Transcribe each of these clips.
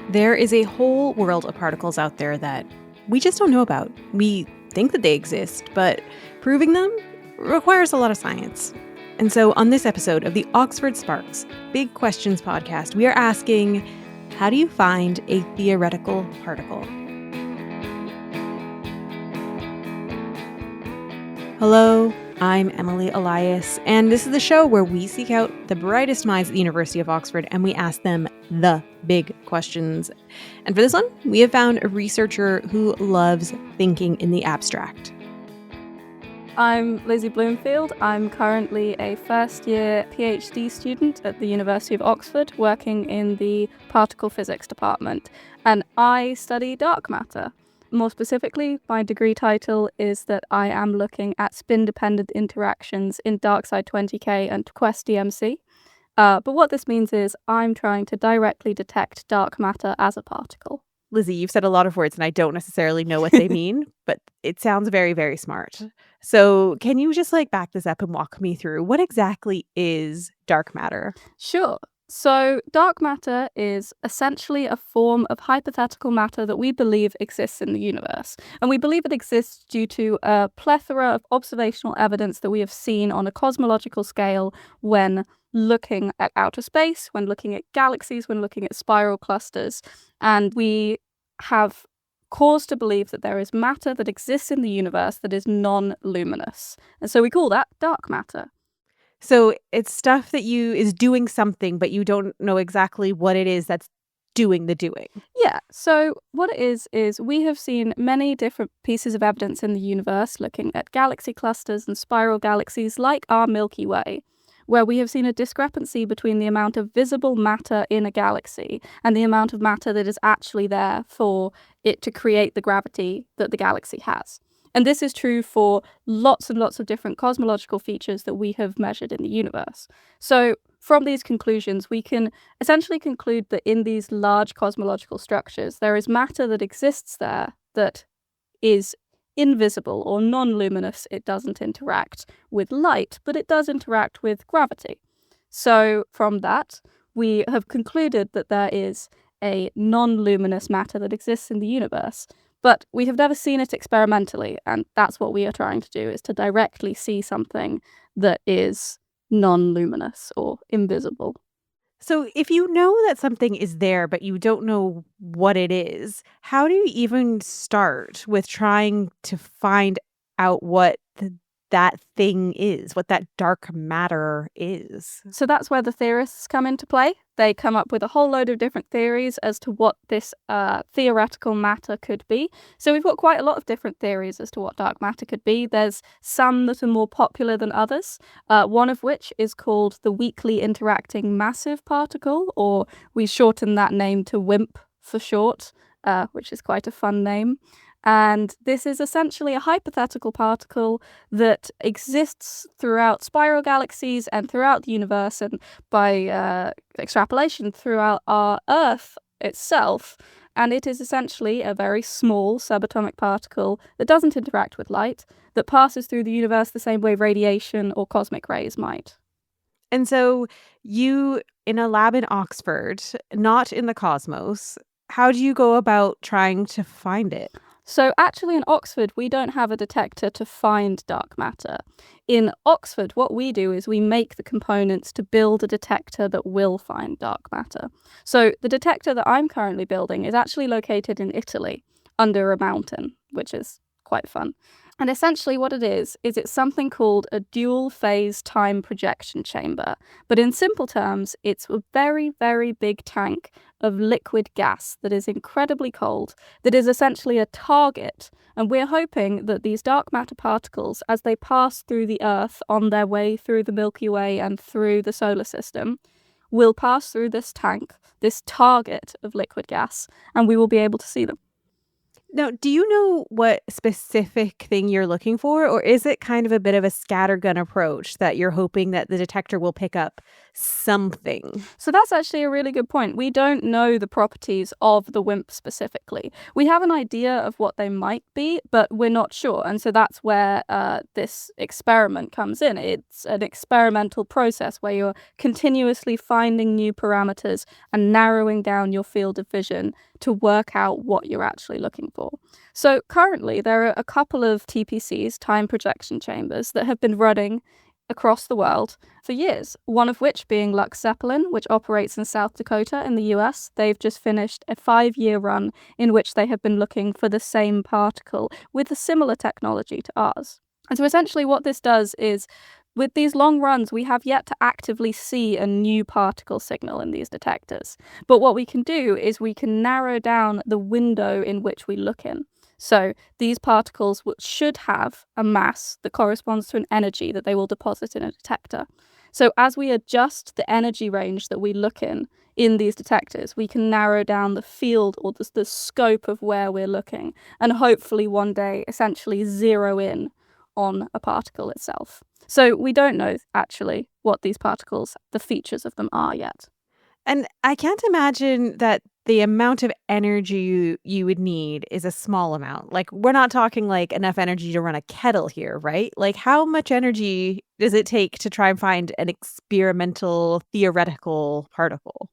There is a whole world of particles out there that we just don't know about. We think that they exist, but proving them requires a lot of science. And so on this episode of the Oxford Sparks Big Questions podcast, we are asking, how do you find a theoretical particle? Hello, I'm Emily Elias, and this is the show where we seek out the brightest minds at the University of Oxford and we ask them the big questions. And for this one, we have found a researcher who loves thinking in the abstract. I'm Elizabeth Bloomfield. I'm currently a first-year PhD student at the University of Oxford, working in the particle physics department, and I study dark matter. More specifically, my degree title is that I am looking at spin-dependent interactions in darkside 20K and Quest DMC. But what this means is I'm trying to directly detect dark matter as a particle. Lizzie, you've said a lot of words and I don't necessarily know what they mean, but it sounds very, very smart. So can you just back this up and walk me through what exactly is dark matter? Sure. So dark matter is essentially a form of hypothetical matter that we believe exists in the universe. And we believe it exists due to a plethora of observational evidence that we have seen on a cosmological scale when looking at outer space, when looking at galaxies, when looking at spiral clusters. And we have cause to believe that there is matter that exists in the universe that is non-luminous. And so we call that dark matter. So it's stuff that is doing something, but you don't know exactly what it is that's doing the doing. Yeah, so what it is we have seen many different pieces of evidence in the universe looking at galaxy clusters and spiral galaxies like our Milky Way, where we have seen a discrepancy between the amount of visible matter in a galaxy and the amount of matter that is actually there for it to create the gravity that the galaxy has. And this is true for lots and lots of different cosmological features that we have measured in the universe. So from these conclusions, we can essentially conclude that in these large cosmological structures, there is matter that exists there that is invisible or non-luminous. It doesn't interact with light, but it does interact with gravity. So from that, we have concluded that there is a non-luminous matter that exists in the universe. But we have never seen it experimentally, and that's what we are trying to do, is to directly see something that is non-luminous or invisible. So if you know that something is there, but you don't know what it is, how do you even start with trying to find out what that thing is, what that dark matter is? So that's where the theorists come into play. They come up with a whole load of different theories as to what this theoretical matter could be. So we've got quite a lot of different theories as to what dark matter could be. There's some that are more popular than others, one of which is called the weakly interacting massive particle, or we shorten that name to WIMP for short, which is quite a fun name. And this is essentially a hypothetical particle that exists throughout spiral galaxies and throughout the universe, and by extrapolation throughout our Earth itself. And it is essentially a very small subatomic particle that doesn't interact with light, that passes through the universe the same way radiation or cosmic rays might. And so you, in a lab in Oxford, not in the cosmos, how do you go about trying to find it? So actually in Oxford, we don't have a detector to find dark matter. In Oxford, what we do is we make the components to build a detector that will find dark matter. So the detector that I'm currently building is actually located in Italy, under a mountain, which is quite fun. And essentially what it is it's something called a dual-phase time projection chamber. But in simple terms, it's a very, very big tank of liquid gas that is incredibly cold, that is essentially a target. And we're hoping that these dark matter particles, as they pass through the Earth on their way through the Milky Way and through the solar system, will pass through this tank, this target of liquid gas, and we will be able to see them. Now, do you know what specific thing you're looking for, or is it kind of a bit of a scattergun approach that you're hoping that the detector will pick up something? So that's actually a really good point. We don't know the properties of the WIMP specifically. We have an idea of what they might be, but we're not sure. And so that's where this experiment comes in. It's an experimental process where you're continuously finding new parameters and narrowing down your field of vision to work out what you're actually looking for. So currently, there are a couple of TPCs, time projection chambers, that have been running across the world for years, one of which being Lux Zeppelin, which operates in South Dakota in the US. They've just finished a 5-year run in which they have been looking for the same particle with a similar technology to ours. And so essentially what this does is, with these long runs, we have yet to actively see a new particle signal in these detectors. But what we can do is we can narrow down the window in which we look in. So these particles should have a mass that corresponds to an energy that they will deposit in a detector. So as we adjust the energy range that we look in these detectors, we can narrow down the field or the scope of where we're looking, and hopefully one day essentially zero in on a particle itself. So we don't know actually what these particles, the features of them are yet. And I can't imagine that the amount of energy you would need is a small amount. Like, we're not talking like enough energy to run a kettle here, right? Like, how much energy does it take to try and find an experimental theoretical particle?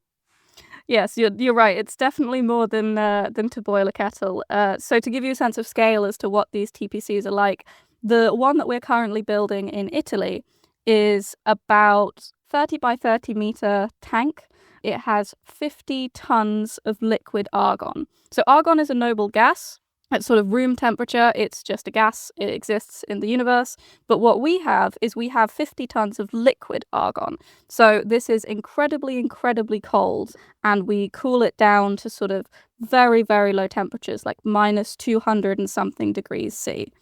Yes, you're right. It's definitely more than to boil a kettle. So to give you a sense of scale as to what these TPCs are like, the one that we're currently building in Italy is about 30 by 30 meter tank. It has 50 tons of liquid argon. So argon is a noble gas. At sort of room temperature, it's just a gas. It exists in the universe. But what we have is we have 50 tons of liquid argon. So this is incredibly, incredibly cold, and we cool it down to sort of very, very low temperatures, like minus 200 and something degrees C.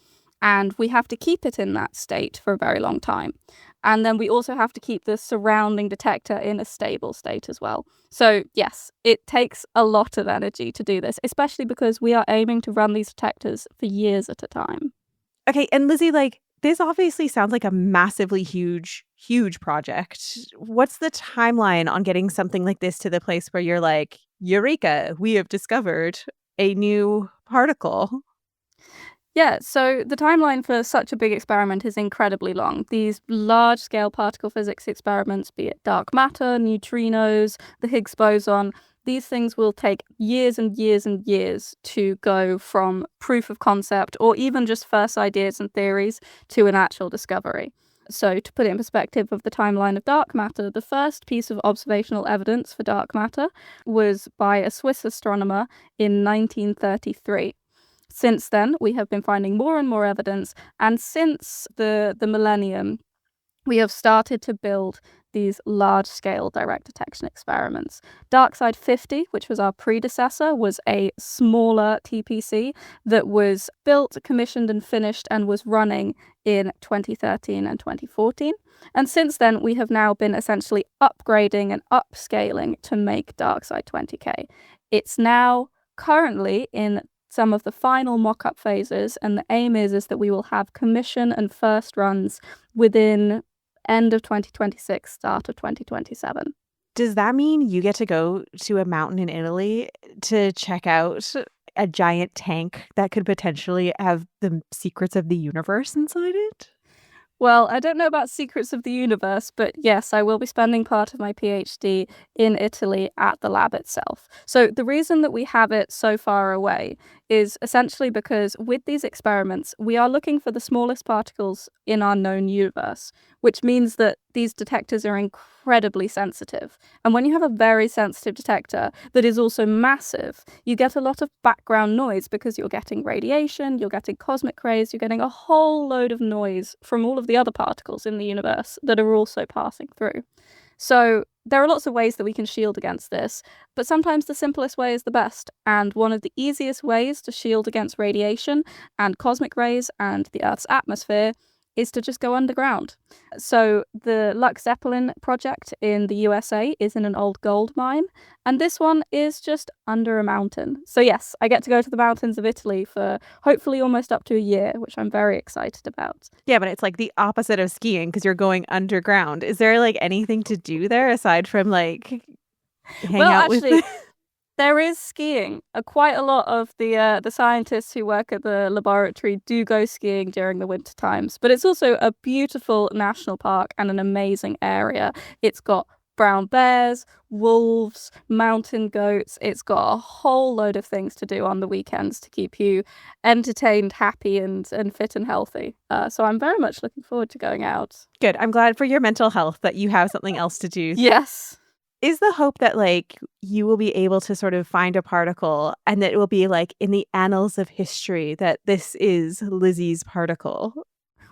And we have to keep it in that state for a very long time. And then we also have to keep the surrounding detector in a stable state as well. So yes, it takes a lot of energy to do this, especially because we are aiming to run these detectors for years at a time. Okay, and Lizzie, like, this obviously sounds like a massively huge project. What's the timeline on getting something like this to the place where you're like, Eureka, we have discovered a new particle? Yeah, so the timeline for such a big experiment is incredibly long. These large-scale particle physics experiments, be it dark matter, neutrinos, the Higgs boson, these things will take years and years and years to go from proof of concept or even just first ideas and theories to an actual discovery. So to put it in perspective of the timeline of dark matter, the first piece of observational evidence for dark matter was by a Swiss astronomer in 1933. Since then, we have been finding more and more evidence, and since the millennium, we have started to build these large-scale direct detection experiments. DarkSide 50, which was our predecessor, was a smaller TPC that was built, commissioned, and finished and was running in 2013 and 2014. And since then, we have now been essentially upgrading and upscaling to make DarkSide 20K. It's now currently in some of the final mock-up phases, and the aim is that we will have commission and first runs within end of 2026, start of 2027. Does that mean you get to go to a mountain in Italy to check out a giant tank that could potentially have the secrets of the universe inside it? Well, I don't know about secrets of the universe, but yes, I will be spending part of my PhD in Italy at the lab itself. So the reason that we have it so far away is essentially because with these experiments, we are looking for the smallest particles in our known universe, which means that these detectors are incredibly sensitive. And when you have a very sensitive detector that is also massive, you get a lot of background noise because you're getting radiation, you're getting cosmic rays, you're getting a whole load of noise from all of the other particles in the universe that are also passing through. So there are lots of ways that we can shield against this, but sometimes the simplest way is the best. And one of the easiest ways to shield against radiation and cosmic rays and the Earth's atmosphere is to just go underground. So the Lux Zeppelin project in the USA is in an old gold mine, and this one is just under a mountain. So yes, I get to go to the mountains of Italy for hopefully almost up to a year, which I'm very excited about. Yeah, but it's like the opposite of skiing because you're going underground. Is there like anything to do there aside from like hang Well, out with actually, there is skiing. Quite a lot of the scientists who work at the laboratory do go skiing during the winter times. But it's also a beautiful national park and an amazing area. It's got brown bears, wolves, mountain goats. It's got a whole load of things to do on the weekends to keep you entertained, happy, and fit and healthy. So I'm very much looking forward to going out. Good. I'm glad for your mental health that you have something else to do. Yes. Is the hope that like you will be able to sort of find a particle and that it will be like in the annals of history that this is Lizzie's particle?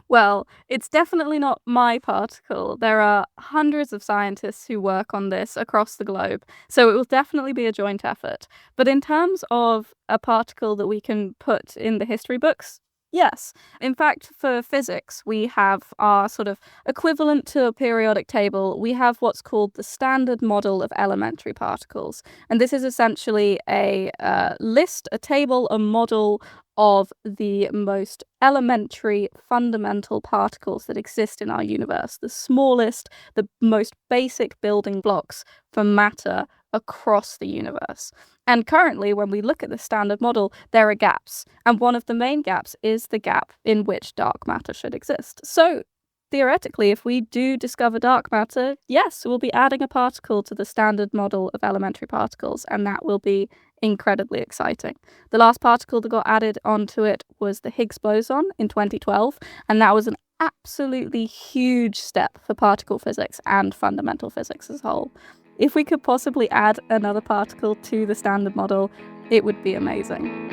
Well, it's definitely not my particle. There are hundreds of scientists who work on this across the globe, so it will definitely be a joint effort. But in terms of a particle that we can put in the history books, yes. In fact, for physics, we have our sort of equivalent to a periodic table. We have what's called the Standard Model of Elementary Particles. And this is essentially a list, a table, a model of the most elementary fundamental particles that exist in our universe, the smallest, the most basic building blocks for matter across the universe. And currently, when we look at the standard model, there are gaps. And one of the main gaps is the gap in which dark matter should exist. So theoretically, if we do discover dark matter, yes, we'll be adding a particle to the standard model of elementary particles, and that will be incredibly exciting. The last particle that got added onto it was the Higgs boson in 2012, and that was an absolutely huge step for particle physics and fundamental physics as a whole. If we could possibly add another particle to the standard model, it would be amazing.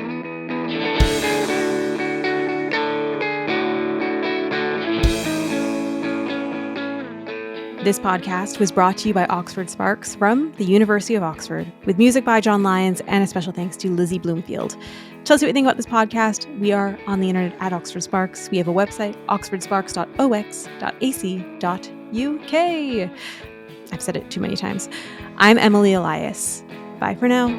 This podcast was brought to you by Oxford Sparks from the University of Oxford, with music by John Lyons and a special thanks to Lizzie Bloomfield. Tell us what you think about this podcast. We are on the internet at Oxford Sparks. We have a website, oxfordsparks.ox.ac.uk. I've said it too many times. I'm Emily Elias. Bye for now.